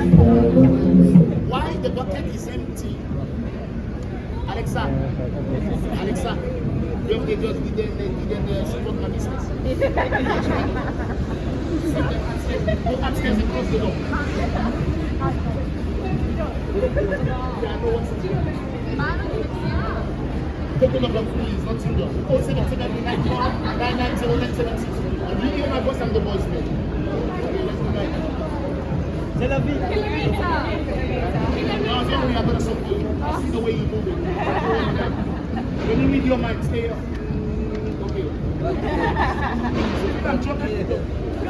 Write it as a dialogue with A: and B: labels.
A: Why the bucket is empty? Alexa, you have just didn't support my business. Go upstairs and close the door. Yeah, I know what's in here. Coconut of free is not single. 077 If you hear my voice, I'm the voice man. C'est la vie. No, don't worry, I'm gonna solve you. I see the way you move it. When you read your mind, stay up. Okay. I'm joking.